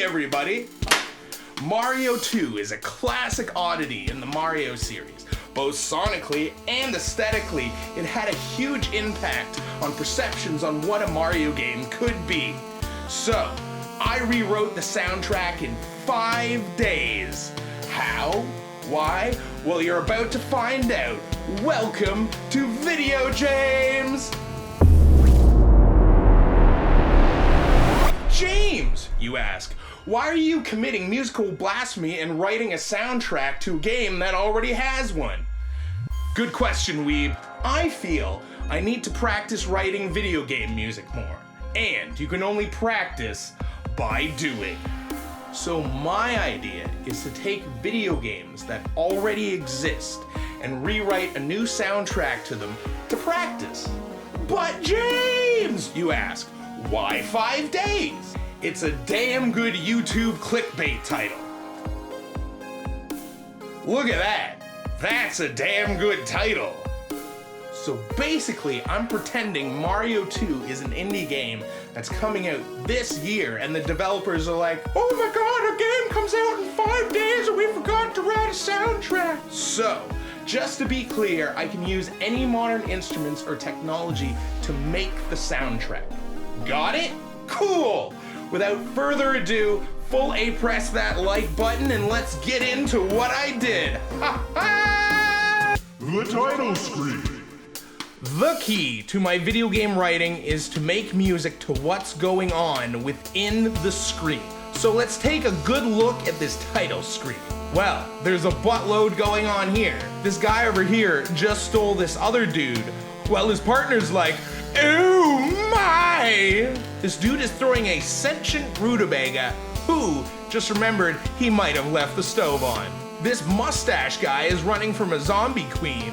everybody! Mario 2 is a classic oddity in the Mario series. Both sonically and aesthetically, it had a huge impact on perceptions on what a Mario game could be. So, I rewrote the soundtrack in 5 days. How? Why? Well, you're about to find out. Welcome to Video James! James, you ask, why are you committing musical blasphemy and writing a soundtrack to a game that already has one? Good question, weeb. I feel I need to practice writing video game music more, and you can only practice by doing. So my idea is to take video games that already exist and rewrite a new soundtrack to them to practice. But James, you ask, why 5 days? It's a damn good YouTube clickbait title. Look at that. That's a damn good title. So basically, I'm pretending Mario 2 is an indie game that's coming out this year, and the developers are like, oh my god, a game comes out in 5 days and we forgot to write a soundtrack. So, just to be clear, I can use any modern instruments or technology to make the soundtrack. Got it? Cool! Without further ado, full A press that like button and let's get into what I did. Ha ha! The title screen. The key to my video game writing is to make music to what's going on within the screen. So let's take a good look at this title screen. Well, there's a buttload going on here. This guy over here just stole this other dude. Well, his partner's like, oh my! This dude is throwing a sentient rutabaga who just remembered he might have left the stove on. This mustache guy is running from a zombie queen.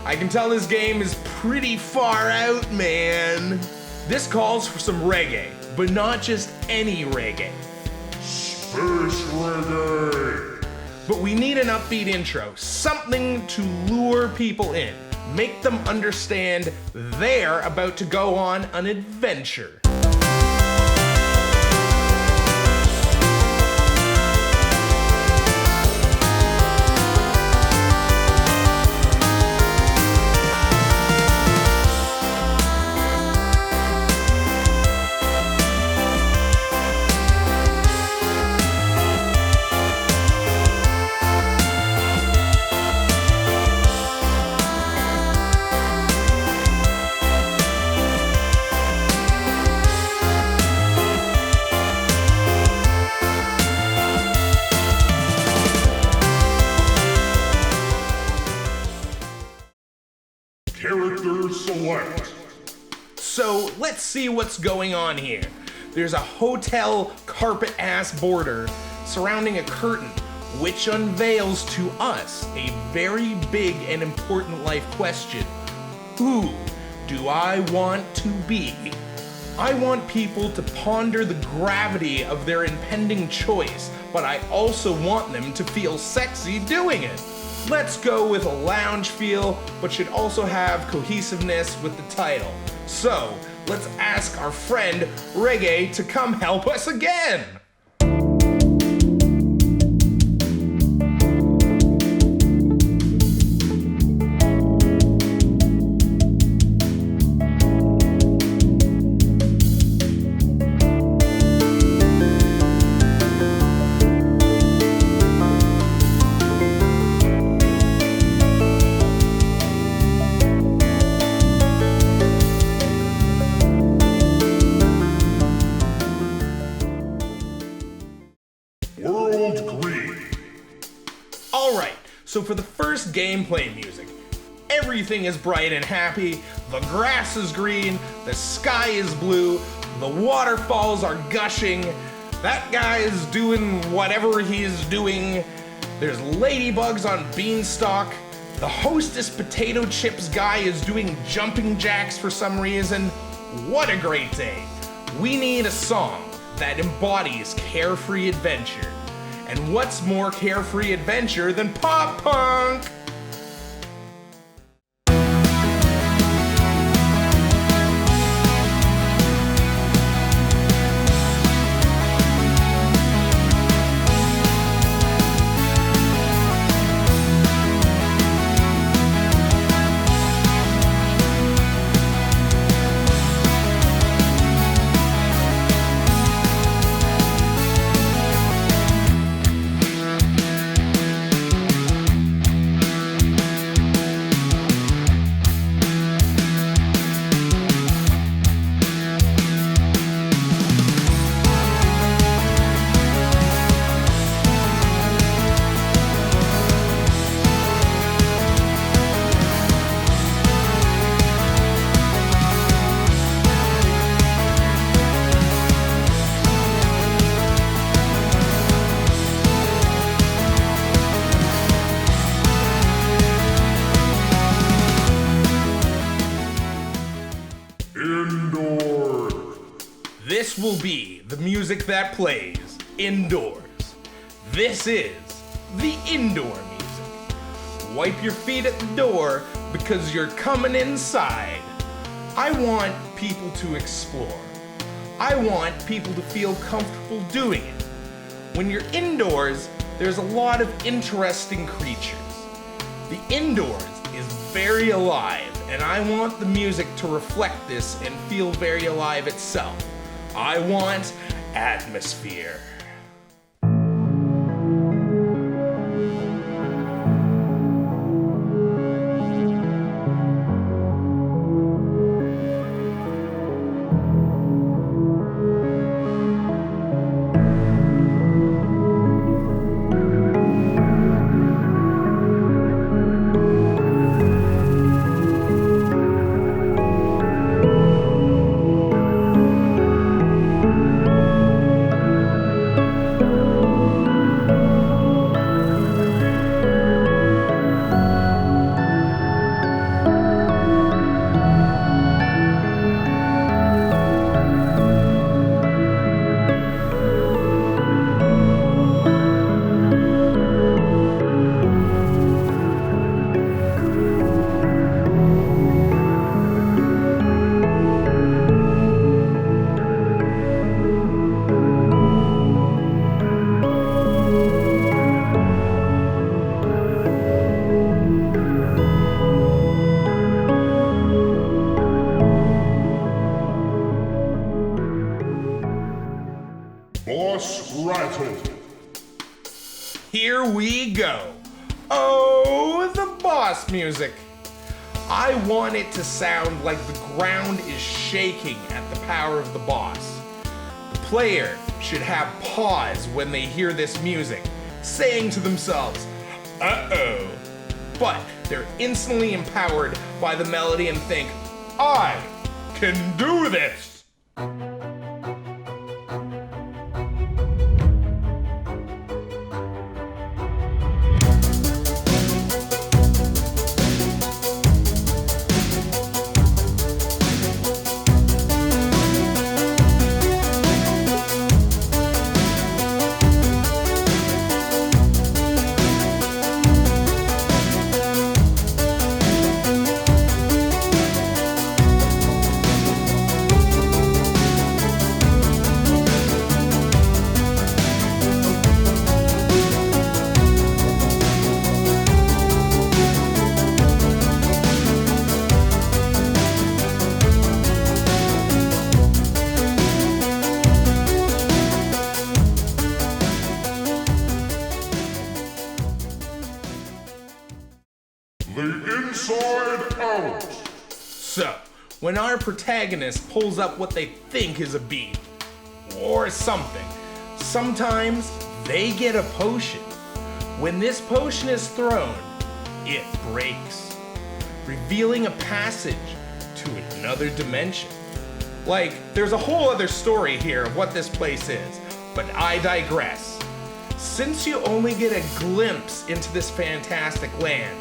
I can tell this game is pretty far out, man. This calls for some reggae, but not just any reggae. Space reggae. But we need an upbeat intro, something to lure people in. Make them understand they're about to go on an adventure. Character select. So let's see what's going on here. There's a hotel carpet-ass border surrounding a curtain, which unveils to us a very big and important life question. Who do I want to be? I want people to ponder the gravity of their impending choice, but I also want them to feel sexy doing it. Let's go with a lounge feel, but should also have cohesiveness with the title. So, let's ask our friend Reggae to come help us again! Alright, so for the first gameplay music, everything is bright and happy, the grass is green, the sky is blue, the waterfalls are gushing, that guy is doing whatever he's doing, there's ladybugs on beanstalk, the hostess potato chips guy is doing jumping jacks for some reason. What a great day. We need a song that embodies carefree adventure. And what's more carefree adventure than pop punk? will be the music that plays indoors. This is the indoor music. Wipe your feet at the door because you're coming inside. I want people to explore. I want people to feel comfortable doing it. When you're indoors, there's a lot of interesting creatures. The indoors is very alive, and I want the music to reflect this and feel very alive itself. I want atmosphere. Rattle. Here we go. Oh, the boss music. I want it to sound like the ground is shaking at the power of the boss. The player should have pause when they hear this music, saying to themselves, uh-oh. But they're instantly empowered by the melody and think, I can do this. The inside out. So, when our protagonist pulls up what they think is a beat, or something, sometimes they get a potion. When this potion is thrown, it breaks, revealing a passage to another dimension. Like, there's a whole other story here of what this place is, but I digress. Since you only get a glimpse into this fantastic land,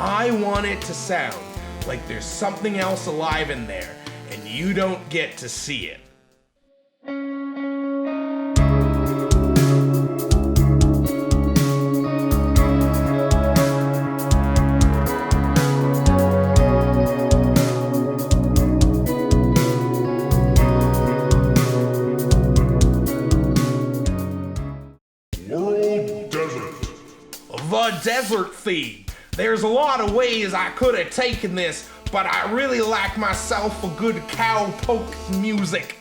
I want it to sound like there's something else alive in there, and you don't get to see it. World desert. The desert theme. There's a lot of ways I could have taken this, but I really like myself a good cowpoke music.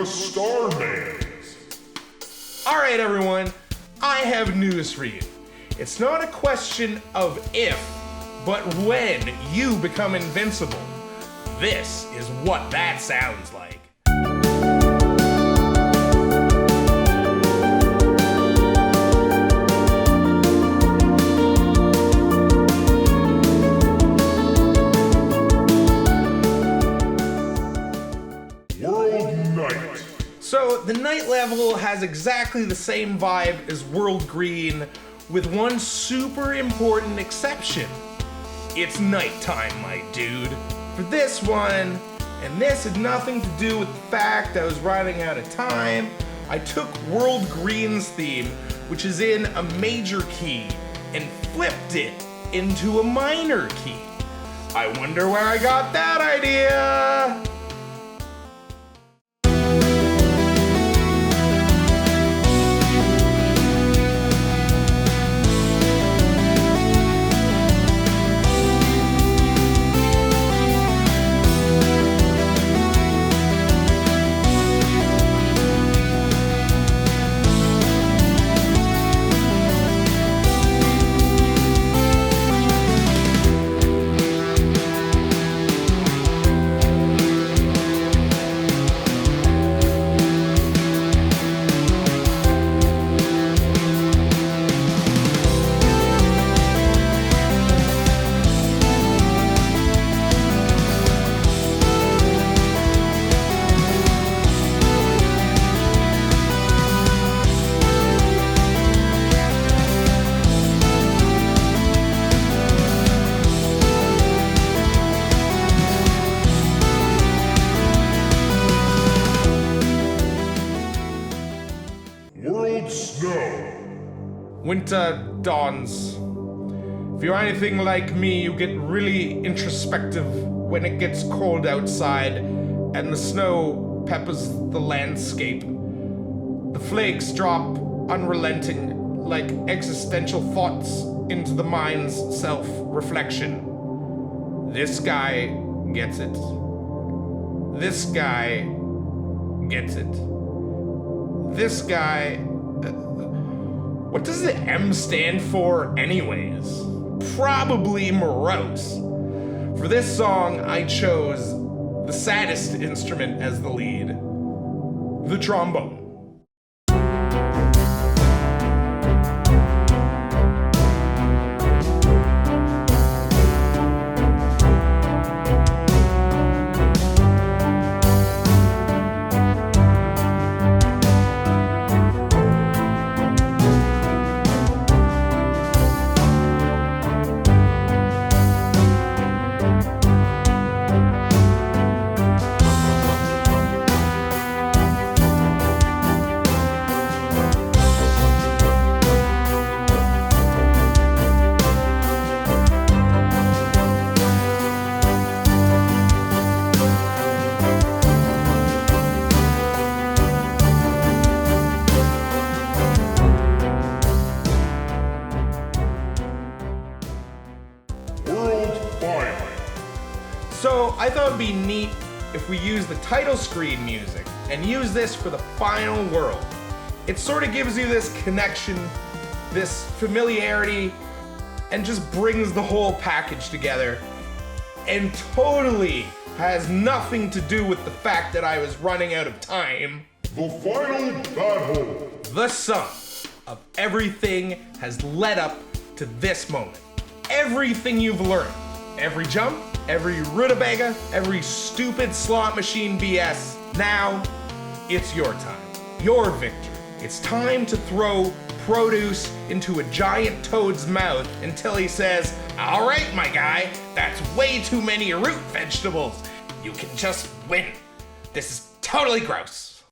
Starmans. Alright everyone, I have news for you. It's not a question of if, but when you become invincible. This is what that sounds like. So the night level has exactly the same vibe as World Green, with one super important exception. It's nighttime, my dude. For this one, and this had nothing to do with the fact I was running out of time, I took World Green's theme, which is in a major key, and flipped it into a minor key. I wonder where I got that idea? Winter dawns. If you're anything like me, you get really introspective when it gets cold outside and the snow peppers the landscape. The flakes drop unrelenting like existential thoughts into the mind's self-reflection. This guy gets it. This guy gets it. This guy... What does the M stand for anyways? Probably morose. For this song, I chose the saddest instrument as the lead, the trombone. So I thought it'd be neat if we use the title screen music and use this for the final world. It sort of gives you this connection, this familiarity, and just brings the whole package together, and totally has nothing to do with the fact that I was running out of time. The final battle. The sum of everything has led up to this moment. Everything you've learned, every jump, every rutabaga, every stupid slot machine BS. Now, it's your time, your victory. It's time to throw produce into a giant toad's mouth until he says, "All right, my guy, that's way too many root vegetables. You can just win. This is totally gross."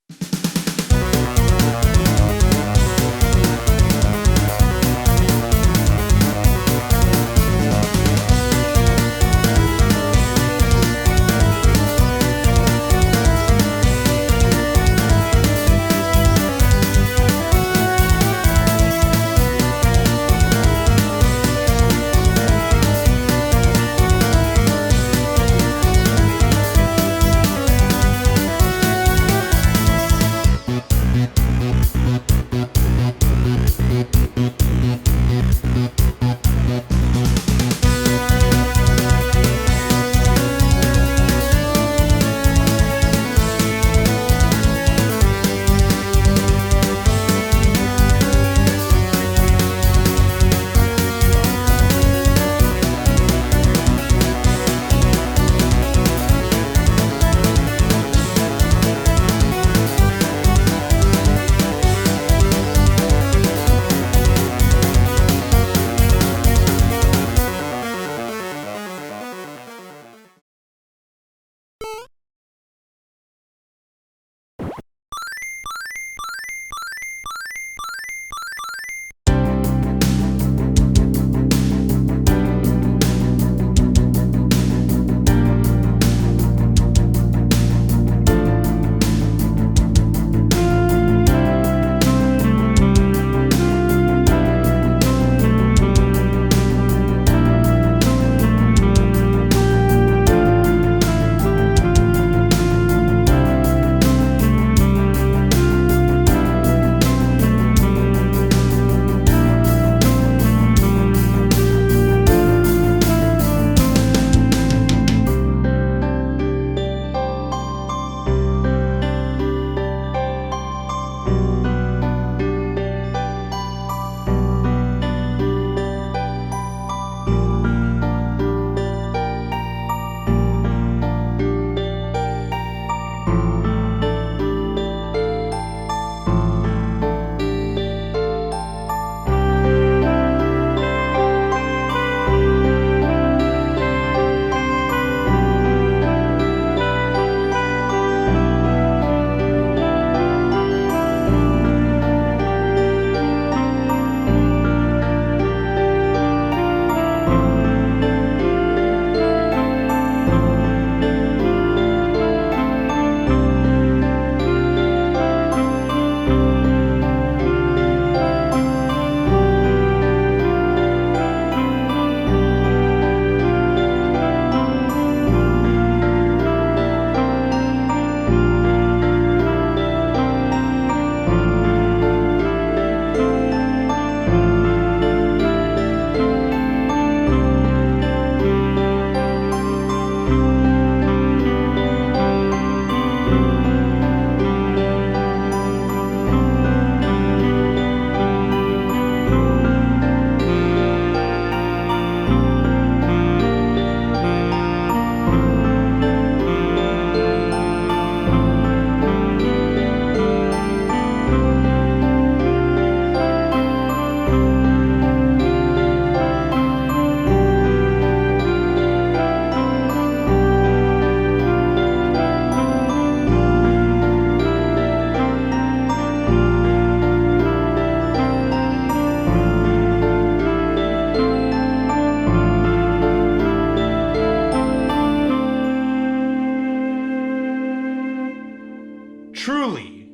Truly,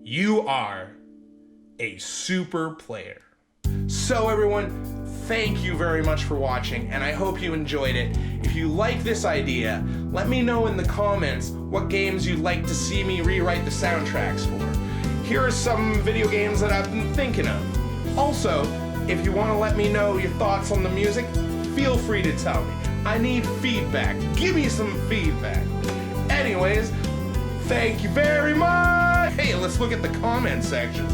you are a super player. So everyone, thank you very much for watching, and I hope you enjoyed it. If you like this idea, let me know in the comments what games you'd like to see me rewrite the soundtracks for. Here are some video games that I've been thinking of. Also, if you want to let me know your thoughts on the music, feel free to tell me. I need feedback. Give me some feedback. Anyways, thank you very much! Hey, let's look at the comment section.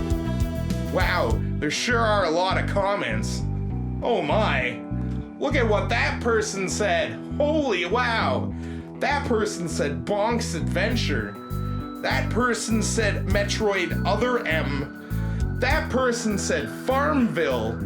Wow, there sure are a lot of comments. Oh my. Look at what that person said. Holy wow. That person said Bonk's Adventure. That person said Metroid Other M. That person said Farmville.